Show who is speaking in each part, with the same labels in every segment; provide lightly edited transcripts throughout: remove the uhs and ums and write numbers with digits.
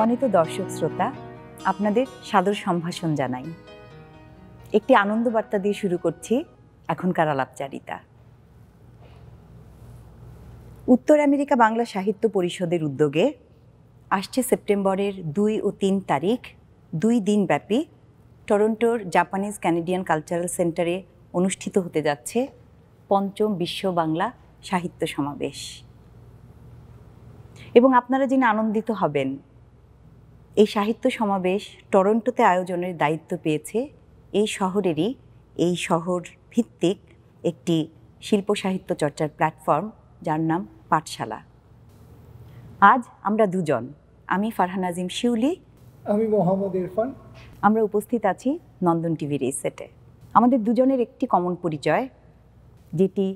Speaker 1: সম্মানিত দর্শক শ্রোতা, আপনাদের সাদর সম্ভাষণ জানাই। একটি আনন্দ বার্তা দিয়ে শুরু করছি এখনকার আলাপচারিতা। উত্তর আমেরিকা বাংলা সাহিত্য পরিষদের উদ্যোগে আসছে সেপ্টেম্বরের 2 ও 3 তারিখ 2 দিনব্যাপী টরন্টোর জাপানিজ ক্যানাডিয়ান কালচারাল সেন্টারে অনুষ্ঠিত হতে যাচ্ছে পঞ্চম বিশ্ব বাংলা সাহিত্য সমাবেশ। এবং আপনারা জেনে আনন্দিত হবেন, এই সাহিত্য সমাবেশ টরন্টোতে আয়োজনের দায়িত্ব পেয়েছে এই শহরেরই, এই শহর ভিত্তিক একটি শিল্প সাহিত্য চর্চার প্ল্যাটফর্ম, যার নাম পাঠশালা। আজ আমরা দুজন, আমি ফারহানা আজিম শিউলি,
Speaker 2: আমি মোহাম্মদ ইরফান,
Speaker 1: আমরা উপস্থিত আছি নন্দন টিভির এই সেটে। আমাদের দুজনের একটি কমন পরিচয়, যেটি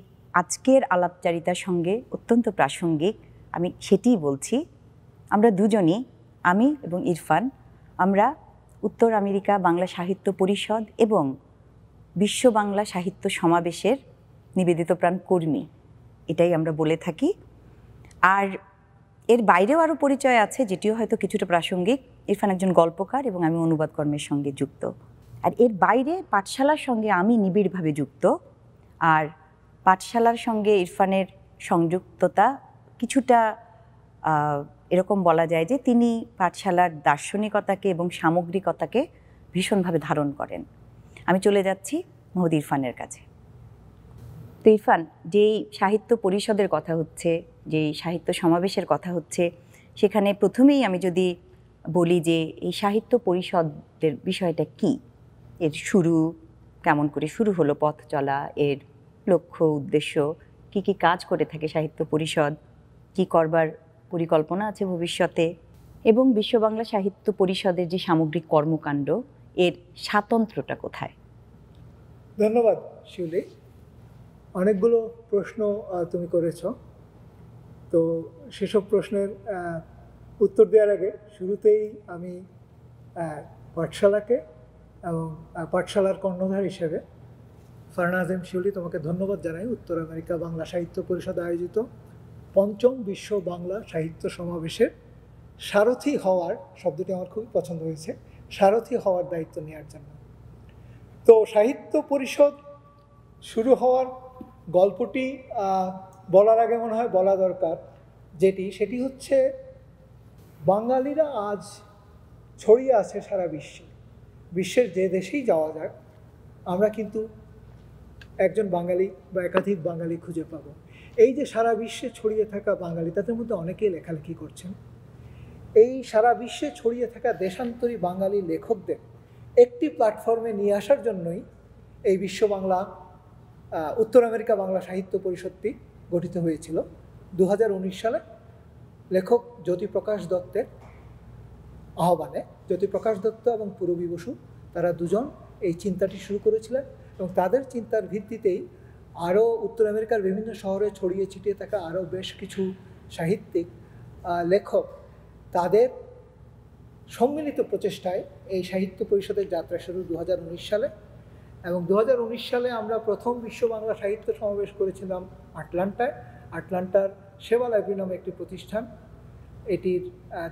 Speaker 1: আজকের আলাপচারিতার সঙ্গে অত্যন্ত প্রাসঙ্গিক, আমি সেটিই বলছি। আমরা দুজনই, আমি এবং ইরফান, আমরা উত্তর আমেরিকা বাংলা সাহিত্য পরিষদ এবং বিশ্ব বাংলা সাহিত্য সমাবেশের নিবেদিতপ্রাণ কর্মী, এটাই আমরা বলে থাকি। আর এর বাইরেও আরও পরিচয় আছে, যেটিও হয়তো কিছুটা প্রাসঙ্গিক। ইরফান একজন গল্পকার এবং আমি অনুবাদ কর্মের সঙ্গে যুক্ত। আর এর বাইরে পাঠশালার সঙ্গে আমি নিবিড়ভাবে যুক্ত। আর পাঠশালার সঙ্গে ইরফানের সংযুক্ততা কিছুটা এরকম বলা যায় যে তিনি পাঠশালার দার্শনিকতাকে এবং সামগ্রিকতাকে ভীষণভাবে ধারণ করেন। আমি চলে যাচ্ছি মোহাম্মদ ইরফানের কাছে। তো ইরফান, যেই সাহিত্য পরিষদের কথা হচ্ছে, যেই সাহিত্য সমাবেশের কথা হচ্ছে, সেখানে প্রথমেই আমি যদি বলি যে এই সাহিত্য পরিষদের বিষয়টা কি, এর শুরু কেমন করে শুরু হলো, পথ চলা, এর লক্ষ্য উদ্দেশ্য, কি কি কাজ করে থাকে সাহিত্য পরিষদ, কি করবার পরিকল্পনা আছে ভবিষ্যতে, এবং বিশ্ব বাংলা সাহিত্য পরিষদের যে সামগ্রিক কর্মকাণ্ড, এর স্বাতন্ত্র্যটা কোথায়?
Speaker 2: ধন্যবাদ শিউলি। অনেকগুলো প্রশ্ন তুমি করেছ। তো সেসব প্রশ্নের উত্তর দেওয়ার আগে শুরুতেই আমি পাঠশালাকে এবং পাঠশালার কর্ণধার হিসেবে ফারহানা আজিম শিউলি তোমাকে ধন্যবাদ জানাই। উত্তর আমেরিকা বাংলা সাহিত্য পরিষদ আয়োজিত পঞ্চম বিশ্ব বাংলা সাহিত্য সমাবেশের সারথি হওয়ার, শব্দটি আমার খুবই পছন্দ হয়েছে, সারথি হওয়ার দায়িত্ব নেওয়ার জন্য। তো সাহিত্য পরিষদ শুরু হওয়ার গল্পটি বলার আগে মনে হয় বলা দরকার সেটি হচ্ছে বাঙালিরা আজ ছড়িয়ে আছে সারা বিশ্বে। বিশ্বের যে দেশেই যাওয়া যাক, আমরা কিন্তু একজন বাঙালি বা একাধিক বাঙালি খুঁজে পাবো। এই যে সারা বিশ্বে ছড়িয়ে থাকা বাঙালি, তাদের মধ্যে অনেকেই লেখালেখি করছেন। এই সারা বিশ্বে ছড়িয়ে থাকা দেশান্তরী বাঙালি লেখকদের একটি প্ল্যাটফর্মে নিয়ে আসার জন্যই এই বিশ্ব বাংলা উত্তর আমেরিকা বাংলা সাহিত্য পরিষদটি গঠিত হয়েছিল 2019 সালে লেখক জ্যোতিপ্রকাশ দত্তের আহ্বানে। জ্যোতিপ্রকাশ দত্ত এবং পূরবী বসু, তারা দুজন এই চিন্তাটি শুরু করেছিলেন এবং তাদের চিন্তার ভিত্তিতেই আরও উত্তর আমেরিকার বিভিন্ন শহরে ছড়িয়ে ছিটিয়ে থাকা আরও বেশ কিছু সাহিত্যিক লেখক, তাদের সম্মিলিত প্রচেষ্টায় এই সাহিত্য পরিষদের যাত্রা শুরু 2019 সালে। এবং 2019 সালে আমরা প্রথম বিশ্ব বাংলা সাহিত্য সমাবেশ করেছিলাম আটলান্টায়। আটলান্টার সেবা লাইব্রেরি নামে একটি প্রতিষ্ঠান এটির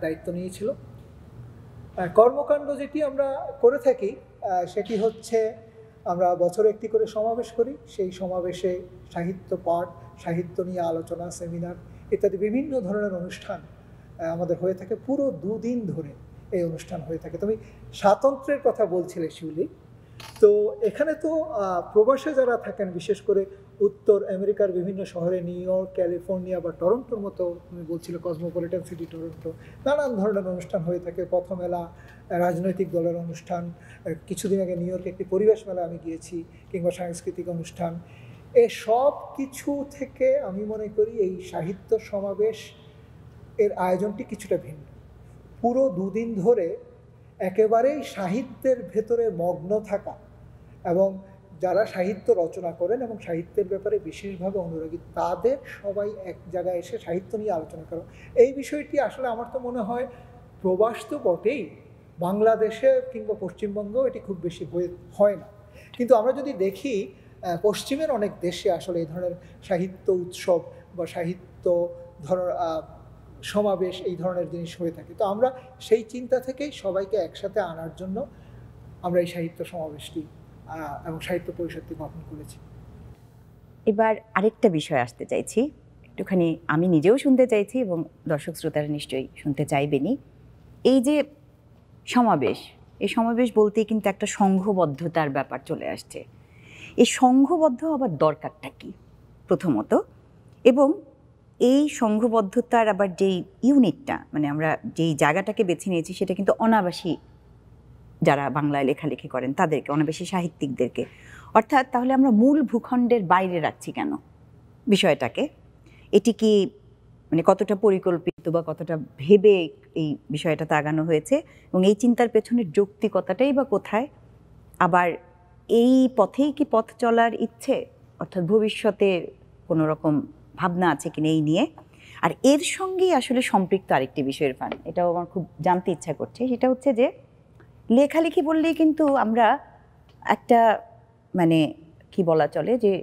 Speaker 2: দায়িত্ব নিয়েছিল। কর্মকাণ্ড যেটি আমরা করে থাকি সেটি হচ্ছে আমরা বছরে একটি করে সমাবেশ করি। সেই সমাবেশে সাহিত্য পাঠ, সাহিত্য নিয়ে আলোচনা, সেমিনার ইত্যাদি বিভিন্ন ধরনের অনুষ্ঠান আমাদের হয়ে থাকে। পুরো 2 দিন ধরে এই অনুষ্ঠান হয়ে থাকে। তুমি স্বাতন্ত্র্যের কথা বলছিলে শিউলি, তো এখানে তো প্রবাসে যারা থাকেন, বিশেষ করে উত্তর আমেরিকার বিভিন্ন শহরে, নিউ ইয়র্ক, ক্যালিফোর্নিয়া বা টরন্টোর মতো, তুমি বলছিলে কসমোপলিটন সিটি টরন্টো, নানান ধরনের অনুষ্ঠান হয়ে থাকে। পথমেলা, রাজনৈতিক দলের অনুষ্ঠান, কিছুদিন আগে নিউ ইয়র্কে একটি পরিবেশ মেলা আমি গিয়েছি, কিংবা সাংস্কৃতিক অনুষ্ঠান। এ সব কিছু থেকে আমি মনে করি এই সাহিত্য সমাবেশ এর আয়োজনটি কিছুটা ভিন্ন। পুরো 2 দিন ধরে একেবারেই সাহিত্যের ভেতরে মগ্ন থাকা এবং যারা সাহিত্য রচনা করেন এবং সাহিত্যের ব্যাপারে বিশেষভাবে অনুরাগী, তাদের সবাই এক জায়গায় এসে সাহিত্য নিয়ে আলোচনা করা, এই বিষয়টি আসলে আমার তো মনে হয় প্রবাস তো বটেই, বাংলাদেশে কিংবা পশ্চিমবঙ্গেও এটি খুব বেশি হয় না। কিন্তু আমরা যদি দেখি পশ্চিমের অনেক দেশে আসলে এই ধরনের সাহিত্য উৎসব বা সাহিত্য সমাবেশ এই ধরনের জিনিস হয়ে থাকে। তো আমরা সেই চিন্তা থেকেই সবাইকে একসাথে আনার জন্য আমরা এই সাহিত্য সমাবেশটি এবং সাহিত্য পরিষদটি গঠন করেছি।
Speaker 1: এবার আরেকটা বিষয় আসতে চাইছি, একটুখানি আমি নিজেও শুনতে চাইছি এবং দর্শক শ্রোতারা নিশ্চয়ই শুনতে চাইবেনই। এই যে সমাবেশ, এই সমাবেশ বলতেই কিন্তু একটা সংঘবদ্ধতার ব্যাপার চলে আসছে। এই সংঘবদ্ধ হবার দরকারটা কি প্রথমত, এবং এই সংঘবদ্ধতার আবার যেই ইউনিটটা, মানে আমরা যেই জায়গাটাকে বেছে নিয়েছি সেটা কিন্তু অনাবাসী যারা বাংলায় লেখালেখি করেন তাদেরকে, অনাবাসী সাহিত্যিকদেরকে। অর্থাৎ তাহলে আমরা মূল ভূখণ্ডের বাইরে রাখছি কেন বিষয়টাকে? এটি কি মানে কতটা পরিকল্পিত বা কতটা ভেবে এই বিষয়টাতে আগানো হয়েছে, এবং এই চিন্তার পেছনের যৌক্তিকতাটাই বা কোথায়? আবার এই পথেই কি পথ চলার ইচ্ছে, অর্থাৎ ভবিষ্যতে কোনো রকম ভাবনা আছে কিনা এই নিয়ে? আর এর সঙ্গেই আসলে সম্পৃক্ত আরেকটি বিষয়ের ফান, এটাও আমার খুব জানতে ইচ্ছা করছে, সেটা হচ্ছে যে লেখালেখি বললেই কিন্তু আমরা একটা মানে কি বলা চলে যে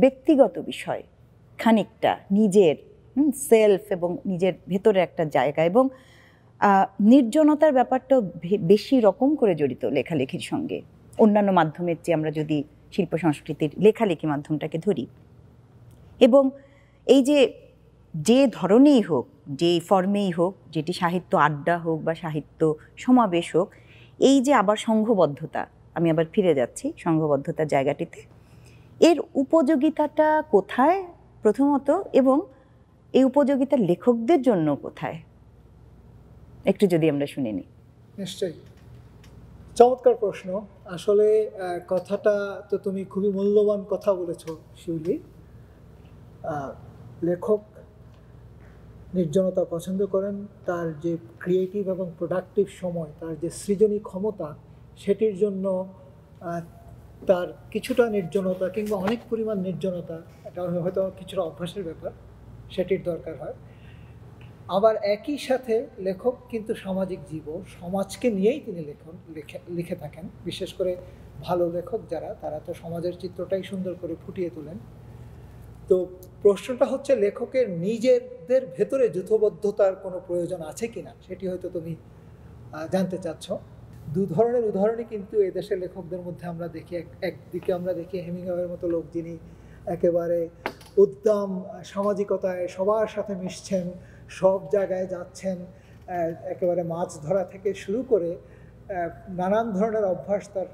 Speaker 1: ব্যক্তিগত বিষয়, খানিকটা নিজের সেলফ এবং নিজের ভেতরে একটা জায়গা, এবং নির্জনতার ব্যাপারটা বেশি রকম করে জড়িত লেখালেখির সঙ্গে অন্যান্য মাধ্যমের চেয়ে, আমরা যদি শিল্প সংস্কৃতির লেখালেখি মাধ্যমটাকে ধরি। এবং এই যে ধরনেই হোক, যে ফর্মেই হোক, যেটি সাহিত্য আড্ডা হোক বা সাহিত্য সমাবেশ হোক, এই যে আবার সংঘবদ্ধতা, আমি আবার ফিরে যাচ্ছি সংঘবদ্ধতার জায়গাটিতে, এর উপযোগিতাটা কোথায় প্রথমত, এবং এই উপযোগিতা লেখকদের জন্য কোথায়, একটু যদি আমরা শুনে নিই।
Speaker 2: নিশ্চয়ই, চমৎকার প্রশ্ন। আসলে কথাটা তো তুমি খুবই মূল্যবান কথা বলেছো শিউলি। লেখক নির্জনতা পছন্দ করেন, তার যে ক্রিয়েটিভ এবং প্রোডাক্টিভ সময়, তার যে সৃজনী ক্ষমতা, সেটির জন্য তার কিছুটা নির্জনতা কিংবা অনেক পরিমাণ নির্জনতা, এটা হয়তো কিছুটা অভ্যাসের ব্যাপার, সেটির দরকার হয়। আবার একই সাথে লেখক কিন্তু সামাজিক জীব, সমাজকে নিয়েই তিনি লিখে থাকেন। বিশেষ করে ভালো লেখক যারা, তারা তো সমাজের চিত্রটাই সুন্দর করে ফুটিয়ে তোলেন। তো প্রশ্নটা হচ্ছে লেখকের নিজেদের ভেতরে যূথবদ্ধতার কোনো প্রয়োজন আছে কিনা, সেটি হয়তো তুমি জানতে চাচ্ছ। দু ধরনের উদাহরণই কিন্তু এদেশের লেখকদের মধ্যে আমরা দেখি। একদিকে আমরা দেখি হেমিংওয়ের মতো লোক, যিনি একেবারে উদ্দাম সামাজিকতায় সবার সাথে মিশছেন, সব জায়গায় যাচ্ছেন, একেবারে মাছ ধরা থেকে শুরু করে নানান ধরনের অভ্যাস তার,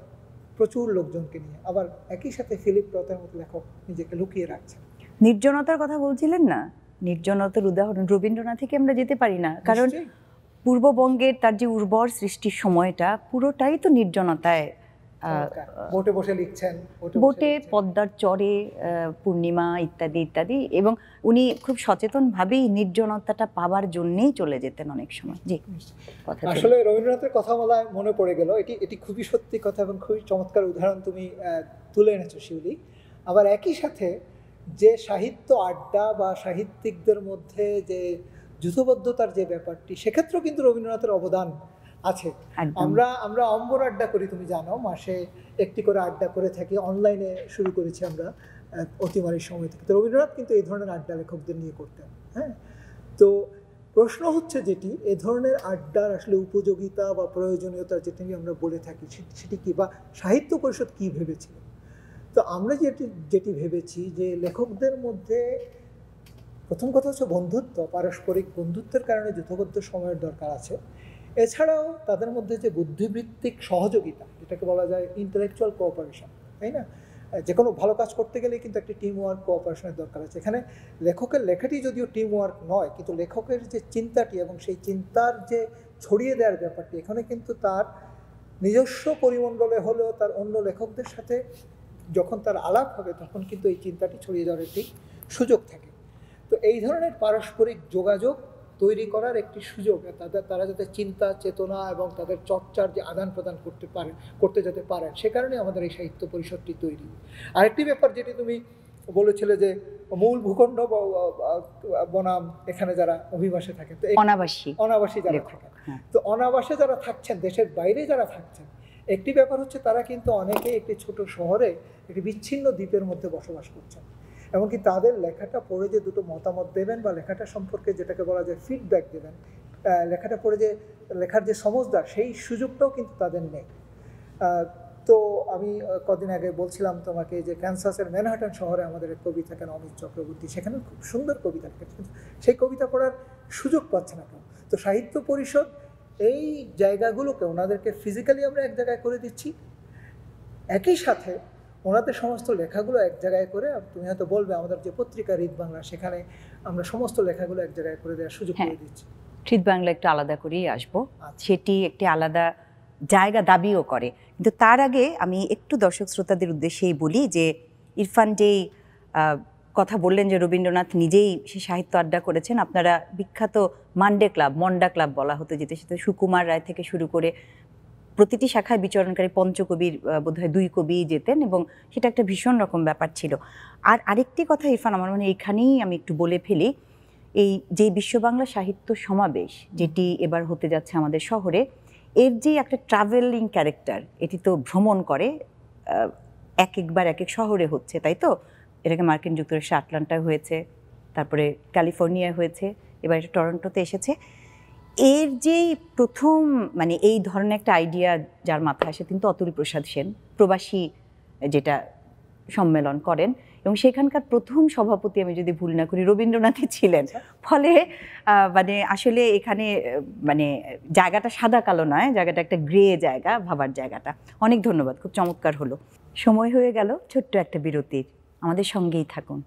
Speaker 2: প্রচুর লোকজনকে নিয়ে। আবার একই সাথে ফিলিপ রথের মতো লেখক নিজেকে লুকিয়ে রাখছেন।
Speaker 1: নির্জনতার কথা বলছিলেন না, নির্জনতার উদাহরণ রবীন্দ্রনাথ থেকে আমরা যেতে পারি না, কারণ পূর্ববঙ্গের তার যে উর্বর সৃষ্টির সময়টা পুরোটাই তো নির্জনতায়।
Speaker 2: বোটে বসে লিখছেন,
Speaker 1: বোটে, পদ্মার চরে, পূর্ণিমা ইত্যাদি ইত্যাদি, এবং উনি খুব সচেতনভাবেই নির্জনতাটা পাওয়ার জন্যেই চলে যেতেন অনেক সময়। জি,
Speaker 2: আসলে রবীন্দ্রনাথের কথা বলা মনে পড়ে গেল, এটি খুবই সত্যি কথা এবং খুবই চমৎকার উদাহরণ তুমি তুলে এনেছো শিউলি। আবার একই সাথে যে সাহিত্য আড্ডা বা সাহিত্যিকদের মধ্যে যে যূথবদ্ধতার যে ব্যাপারটি, সেক্ষেত্রেও কিন্তু রবীন্দ্রনাথের অবদান আছে। আমরা অম্বর আড্ডা করি, তুমি জানো, মাসে একটি করে আড্ডা করে থাকি, অনলাইনে শুরু করেছি আমরা অতিমারির সময় থেকে। তো রবীন্দ্রনাথ কিন্তু এই ধরনের আড্ডা লেখকদের নিয়ে করতেন। হ্যাঁ, তো প্রশ্ন হচ্ছে যেটি, এ ধরনের আড্ডার আসলে উপযোগিতা বা প্রয়োজনীয়তা যেটি আমরা বলে থাকি, সেটি কি, বা সাহিত্য পরিষদ কি ভেবেছিল? তো আমরা যেটি ভেবেছি যে লেখকদের মধ্যে প্রথম কথা হচ্ছে বন্ধুত্ব, পারস্পরিক বন্ধুত্বের কারণে যূথবদ্ধ সময়ের দরকার আছে। এছাড়াও তাদের মধ্যে যে বুদ্ধিবৃত্তিক সহযোগিতা, যেটাকে বলা যায় ইন্টেলেকচুয়াল কোঅপারেশন, তাই না? যে কোনো ভালো কাজ করতে গেলে কিন্তু একটা টিম ওয়ার্ক, কোঅপারেশনের দরকার আছে। এখানে লেখকের লেখাটি যদিও টিম ওয়ার্ক নয়, কিন্তু লেখকের যে চিন্তাটি এবং সেই চিন্তার যে ছড়িয়ে দেওয়ার ব্যাপারটি, এখানে কিন্তু তার নিজস্ব পরিমণ্ডলে হলেও তার অন্য লেখকদের সাথে যখন তার আলাপ হবে, তখন কিন্তু এই চিন্তাটি ছড়িয়ে যাওয়ার একটি সুযোগ থাকে। তো এই ধরনের পারস্পরিক যোগাযোগ তৈরি করার একটি সুযোগ, তারা যাতে চিন্তা, চেতনা এবং তাদের চর্চার যে আদান প্রদান করতে যেতে পারেন, সে কারণে আমাদের এই সাহিত্য পরিষদটি তৈরি। আরেকটি ব্যাপার যেটি তুমি বলেছিলে যে মূল ভূখণ্ড বনাম এখানে যারা অভিবাসে থাকেন, তো অনাবাসী যারা থাকেন, তো অনাবাসে যারা থাকছেন, দেশের বাইরে যারা থাকছেন, একটি ব্যাপার হচ্ছে তারা কিন্তু অনেকেই একটি ছোট শহরে একটি বিচ্ছিন্ন দ্বীপের মধ্যে বসবাস করছেন। এমনকি তাদের লেখাটা পড়ে যে দুটো মতামত দেবেন বা লেখাটা সম্পর্কে যেটাকে বলা যায় ফিডব্যাক দেবেন, লেখাটা পড়ে যে লেখার যে সমজদার সেই সুযোগটাও কিন্তু তাদের নেই। তো আমি কদিন আগে বলছিলাম তোমাকে যে ক্যানসাসের ম্যানহাটন শহরে আমাদের এক কবি থাকেন অমিত চক্রবর্তী, সেখানে খুব সুন্দর কবিতা লিখেছেন, কিন্তু সেই কবিতা পড়ার সুযোগ পাচ্ছে না কেউ। তো সাহিত্য পরিষদ এই জায়গাগুলোকে ওনাদেরকে ফিজিক্যালি আমরা এক জায়গায় করে দিচ্ছি, একই সাথে ওনাদের সমস্ত লেখাগুলো এক জায়গায় করে, তুমি হয়তো বলবে আমাদের যে পত্রিকা হৃদ বাংলা, সেখানে আমরা সমস্ত লেখাগুলো এক জায়গায় করে দেওয়ার সুযোগ করে দিচ্ছি।
Speaker 1: হৃদ বাংলা একটু আলাদা করেই আসবো, সেটি একটি আলাদা জায়গা দাবিও করে। কিন্তু তার আগে আমি একটু দর্শক শ্রোতাদের উদ্দেশ্যেই বলি যে ইরফান যেই কথা বললেন যে রবীন্দ্রনাথ নিজেই সে সাহিত্য আড্ডা করেছেন, আপনারা বিখ্যাত মান্ডে ক্লাব, মন্ডা ক্লাব বলা হতো যেতে, সেটা সুকুমার রায় থেকে শুরু করে প্রতিটি শাখায় বিচরণকারী পঞ্চকবির বোধহয় 2 কবি যেতেন, এবং সেটা একটা ভীষণ রকম ব্যাপার ছিল। আর আরেকটি কথা ইরফান, আমার মনে এইখানেই আমি একটু বলে ফেলি, এই যে বিশ্ব বাংলা সাহিত্য সমাবেশ যেটি এবার হতে যাচ্ছে আমাদের শহরে, এর যে একটা ট্রাভেলিং ক্যারেক্টার, এটি তো ভ্রমণ করে, একবার এক এক শহরে হচ্ছে, তাই তো? এটাকে মার্কিন যুক্তরাষ্ট্রে আটলান্টায় হয়েছে, তারপরে ক্যালিফোর্নিয়ায় হয়েছে, এবার এটা টরন্টোতে এসেছে। এর যেই প্রথম মানে এই ধরনের একটা আইডিয়া যার মাথায় আসে কিন্তু অতুল প্রসাদ সেন, প্রবাসী যেটা সম্মেলন করেন, এবং সেখানকার প্রথম সভাপতি আমি যদি ভুল না করি রবীন্দ্রনাথই ছিলেন। ফলে মানে আসলে এখানে মানে জায়গাটা সাদা কালো নয়, জায়গাটা একটা গ্রে জায়গা, ভাবার জায়গাটা। অনেক ধন্যবাদ, খুব চমৎকার হলো। সময় হয়ে গেল ছোট্ট একটা বিরতির, আমাদের সঙ্গেই থাকুন।